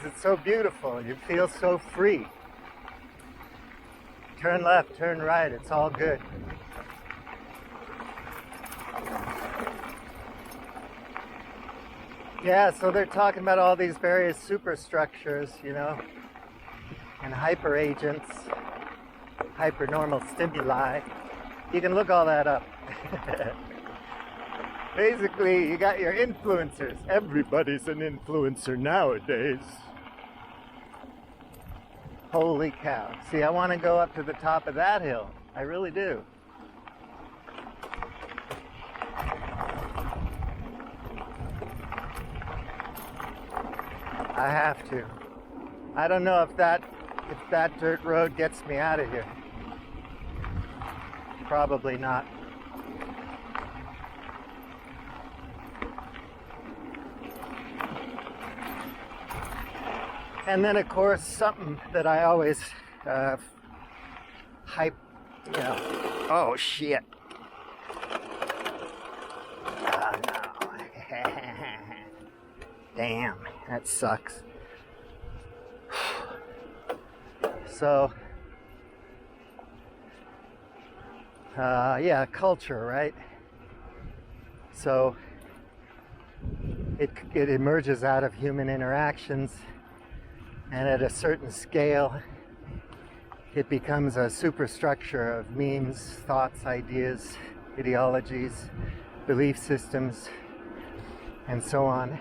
It's so beautiful. You feel so free. Turn left, turn right. It's all good. Yeah, so they're talking about all these various superstructures, you know, and hyper agents, hypernormal stimuli. You can look all that up. Basically, you got your influencers. Everybody's an influencer nowadays. Holy cow. See, I want to go up to the top of that hill. I really do. I have to. I don't know if that dirt road gets me out of here. Probably not. And then, of course, something that I always hype, you know. Oh, shit. Oh, no. Damn, that sucks. So, yeah, culture, right? So, it emerges out of human interactions. And at a certain scale, it becomes a superstructure of memes, thoughts, ideas, ideologies, belief systems, and so on.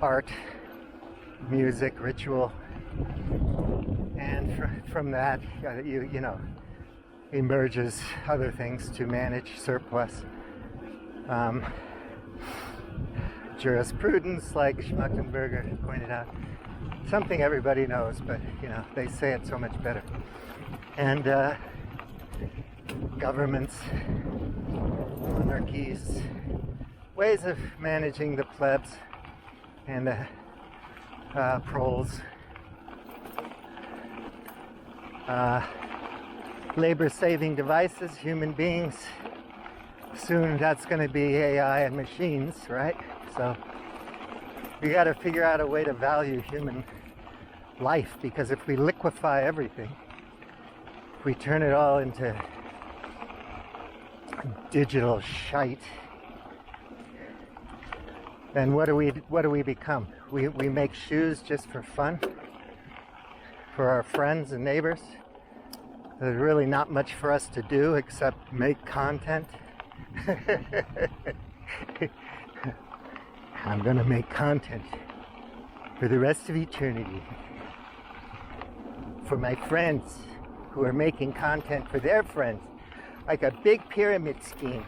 Art, music, ritual. And from that, you know, emerges other things to manage surplus. Jurisprudence, like Schmuckenberger pointed out. Something everybody knows, but, you know, they say it so much better. And governments, monarchies, ways of managing the plebs and the proles. Labor-saving devices, human beings. Soon that's going to be AI and machines, right? So we got to figure out a way to value human life, because if we liquefy everything, if we turn it all into digital shite, then what do we become? We make shoes just for fun, for our friends and neighbors. There's really not much for us to do except make content. I'm gonna make content for the rest of eternity for my friends who are making content for their friends, like a big pyramid scheme,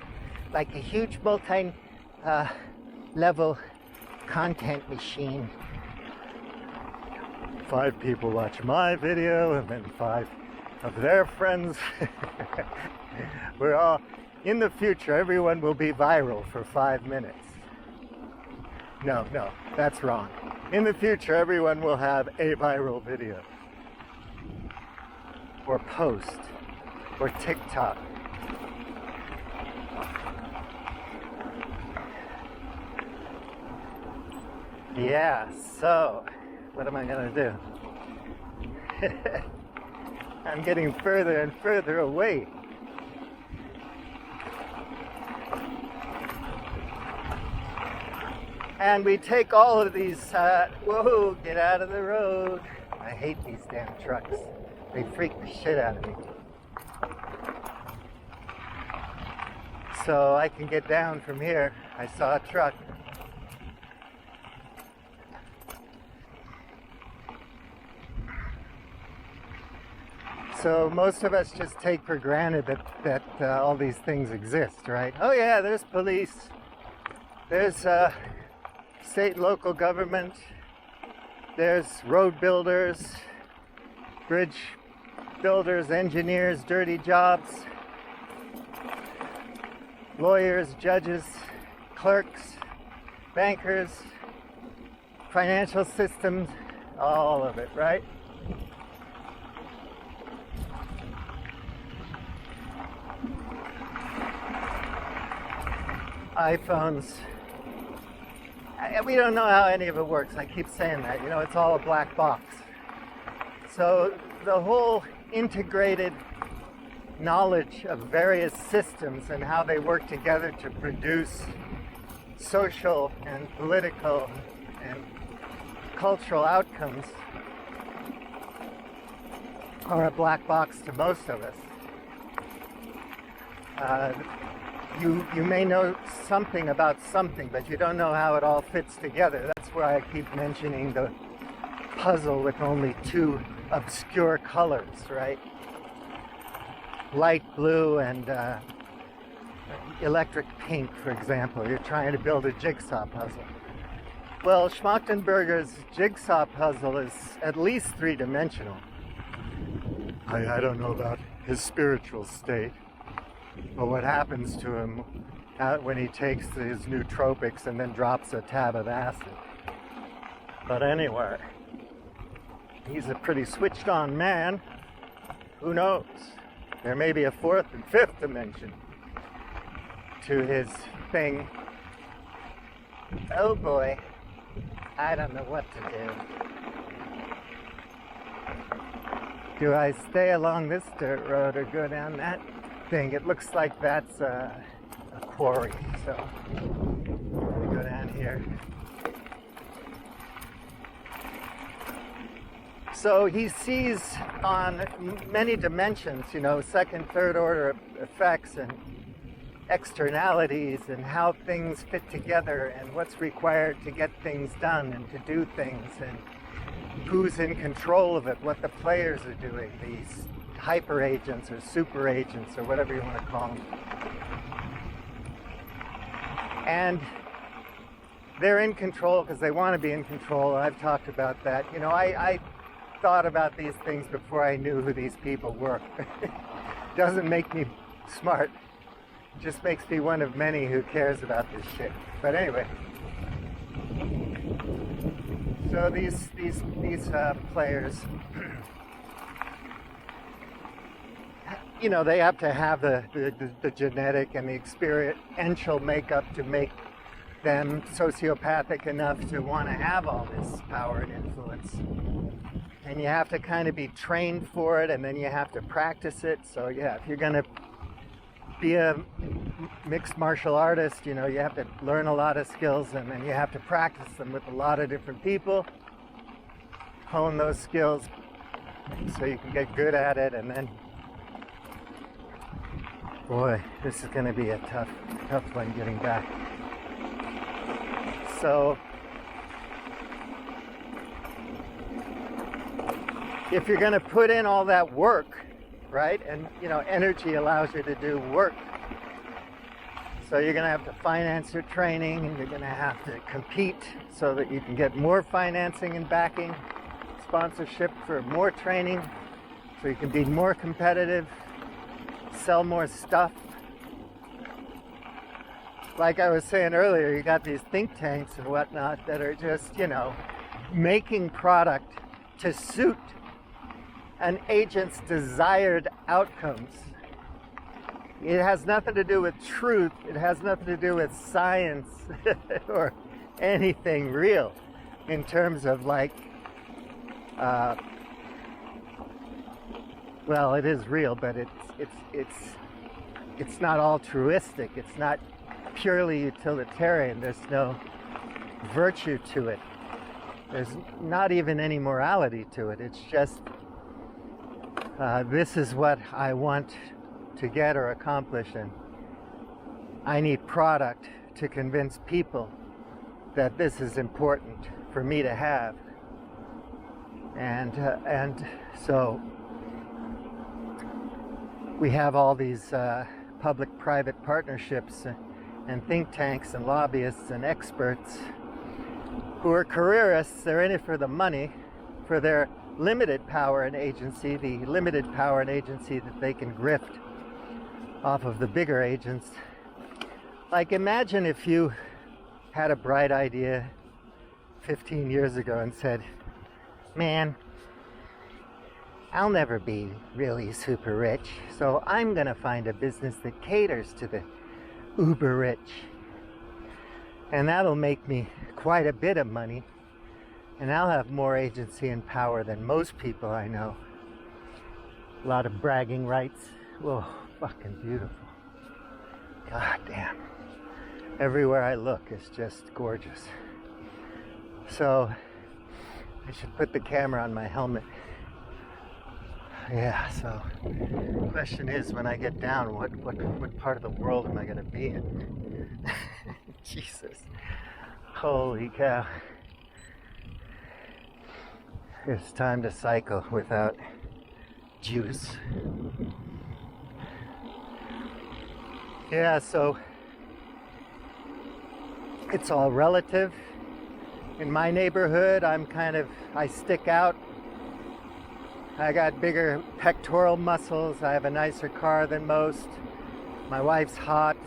like a huge multi-level content machine. 5 people watch my video and then 5 of their friends. We're all, in the future, everyone will be viral for 5 minutes. No, that's wrong. In the future, everyone will have a viral video, or post, or TikTok. Yeah, so, what am I gonna do? I'm getting further and further away. And we take all of these, whoa, get out of the road. I hate these damn trucks. They freak the shit out of me. So I can get down from here. I saw a truck. So most of us just take for granted that all these things exist, right? Oh yeah, there's police. There's state and local government. There's road builders, bridge builders, engineers, dirty jobs, lawyers, judges, clerks, bankers, financial systems, all of it, right? iPhones, we don't know how any of it works. I keep saying that. You know, it's all a black box. So the whole integrated knowledge of various systems and how they work together to produce social and political and cultural outcomes are a black box to most of us. You may know something about something, but you don't know how it all fits together. That's why I keep mentioning the puzzle with only two obscure colors, right? Light blue and electric pink, for example. You're trying to build a jigsaw puzzle. Well, Schmachtenberger's jigsaw puzzle is at least three-dimensional. I don't know about his spiritual state, but what happens to him when he takes his nootropics and then drops a tab of acid. But anyway, he's a pretty switched on man. Who knows? There may be a fourth and fifth dimension to his thing. Oh boy, I don't know what to do. Do I stay along this dirt road or go down that thing? It looks like that's a quarry, so I'm gonna go down here. So he sees on many dimensions, you know, second, third order effects and externalities and how things fit together and what's required to get things done and to do things and who's in control of it, what the players are doing, these hyper agents or super agents or whatever you want to call them. And they're in control because they want to be in control. I've talked about that. You know, I thought about these things before I knew who these people were. Doesn't make me smart. Just makes me one of many who cares about this shit. But anyway. So these players, you know, they have to have the genetic and the experiential makeup to make them sociopathic enough to want to have all this power and influence. And you have to kind of be trained for it, and then you have to practice it. So yeah, if you're going to be a mixed martial artist, you know, you have to learn a lot of skills, and then you have to practice them with a lot of different people, hone those skills so you can get good at it. And then, boy, this is going to be a tough one getting back. So if you're going to put in all that work, right? And, you know, energy allows you to do work. So you're going to have to finance your training, and you're going to have to compete so that you can get more financing and backing, sponsorship for more training, so you can be more competitive, sell more stuff. Like I was saying earlier, you got these think tanks and whatnot that are just, you know, making product to suit an agent's desired outcomes. It has nothing to do with truth. It has nothing to do with science or anything real in terms of like, well, it is real, but it's not altruistic. It's not purely utilitarian. There's no virtue to it. There's not even any morality to it. It's just this is what I want to get or accomplish, and I need product to convince people that this is important for me to have. And so we have all these public-private partnerships and think tanks and lobbyists and experts who are careerists. They're in it for the money, for their limited power and agency, the limited power and agency that they can grift off of the bigger agents. Like, imagine if you had a bright idea 15 years ago and said, man, I'll never be really super rich, so I'm gonna find a business that caters to the uber rich. And that'll make me quite a bit of money. And I'll have more agency and power than most people I know. A lot of bragging rights. Whoa, fucking beautiful. God damn. Everywhere I look is just gorgeous. So, I should put the camera on my helmet. Yeah, so the question is, when I get down, what part of the world am I going to be in? Jesus. Holy cow. It's time to cycle without juice. Yeah, so it's all relative. In my neighborhood, I stick out. I got bigger pectoral muscles. I have a nicer car than most. My wife's hot.